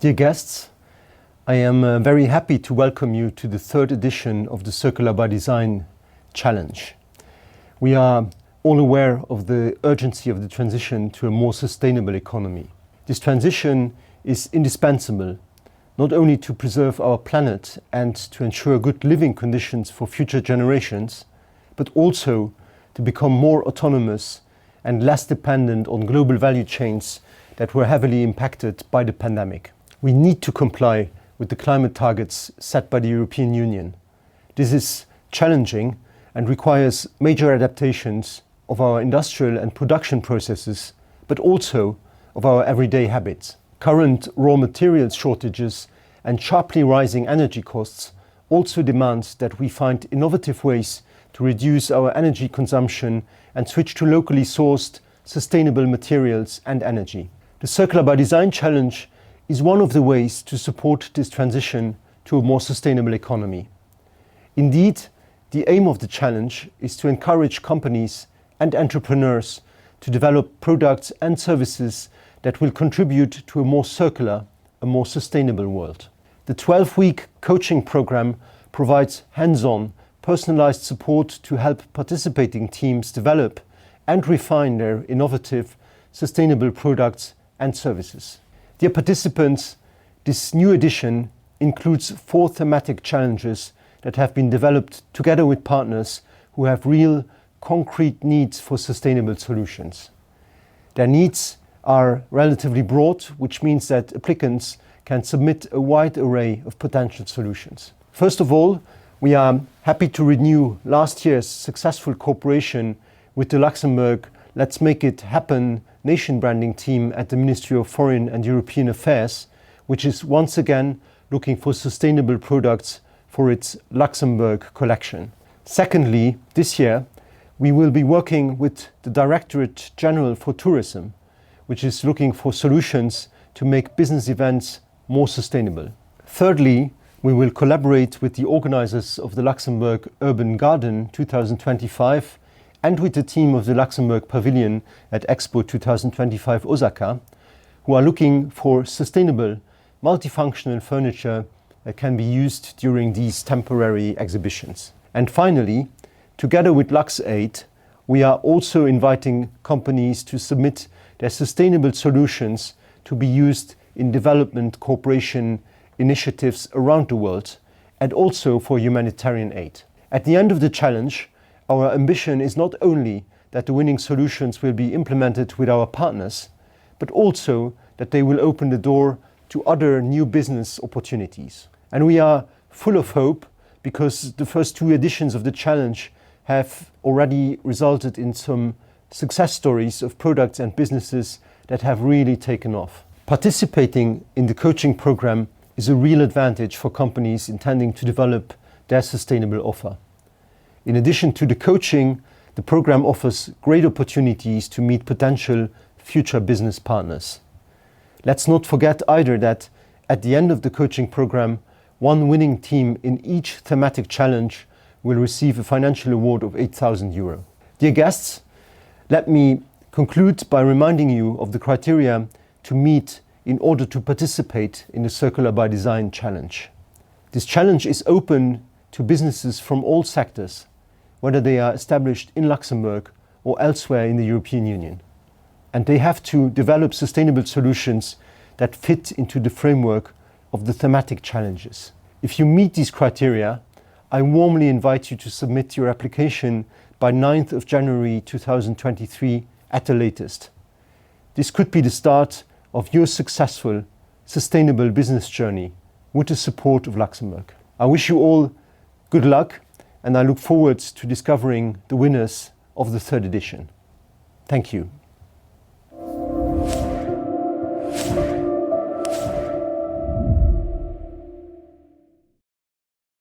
Dear guests, I am very happy to welcome you to the third edition of the Circular by Design Challenge. We are all aware of the urgency of the transition to a more sustainable economy. This transition is indispensable, not only to preserve our planet and to ensure good living conditions for future generations, but also to become more autonomous and less dependent on global value chains that were heavily impacted by the pandemic. We need to comply with the climate targets set by the European Union. This is challenging and requires major adaptations of our industrial and production processes, but also of our everyday habits. Current raw materials shortages and sharply rising energy costs also demand that we find innovative ways to reduce our energy consumption and switch to locally sourced, sustainable materials and energy. The Circular by Design Challenge is one of the ways to support this transition to a more sustainable economy. Indeed, the aim of the challenge is to encourage companies and entrepreneurs to develop products and services that will contribute to a more circular, a more sustainable world. The 12-week coaching program provides hands-on, personalized support to help participating teams develop and refine their innovative, sustainable products and services. Dear participants, this new edition includes 4 thematic challenges that have been developed together with partners who have real, concrete needs for sustainable solutions. Their needs are relatively broad, which means that applicants can submit a wide array of potential solutions. First of all, we are happy to renew last year's successful cooperation with the Luxembourg Let's Make It Happen nation branding team at the Ministry of Foreign and European Affairs, which is once again looking for sustainable products for its Luxembourg collection. Secondly, this year, we will be working with the Directorate General for Tourism, which is looking for solutions to make business events more sustainable. Thirdly, we will collaborate with the organizers of the Luxembourg Urban Garden 2025 and with the team of the Luxembourg Pavilion at Expo 2025 Osaka, who are looking for sustainable, multifunctional furniture that can be used during these temporary exhibitions. And finally, together with LuxAid, we are also inviting companies to submit their sustainable solutions to be used in development cooperation initiatives around the world and also for humanitarian aid. At the end of the challenge, our ambition is not only that the winning solutions will be implemented with our partners, but also that they will open the door to other new business opportunities. And we are full of hope because the first 2 editions of the challenge have already resulted in some success stories of products and businesses that have really taken off. Participating in the coaching program is a real advantage for companies intending to develop their sustainable offer. In addition to the coaching, the program offers great opportunities to meet potential future business partners. Let's not forget either that at the end of the coaching program, one winning team in each thematic challenge will receive a financial award of €8,000. Dear guests, let me conclude by reminding you of the criteria to meet in order to participate in the Circular by Design Challenge. This challenge is open to businesses from all sectors, whether they are established in Luxembourg or elsewhere in the European Union. And they have to develop sustainable solutions that fit into the framework of the thematic challenges. If you meet these criteria, I warmly invite you to submit your application by 9th of January 2023 at the latest. This could be the start of your successful, sustainable business journey with the support of Luxembourg. I wish you all good luck, and I look forward to discovering the winners of the third edition. Thank you.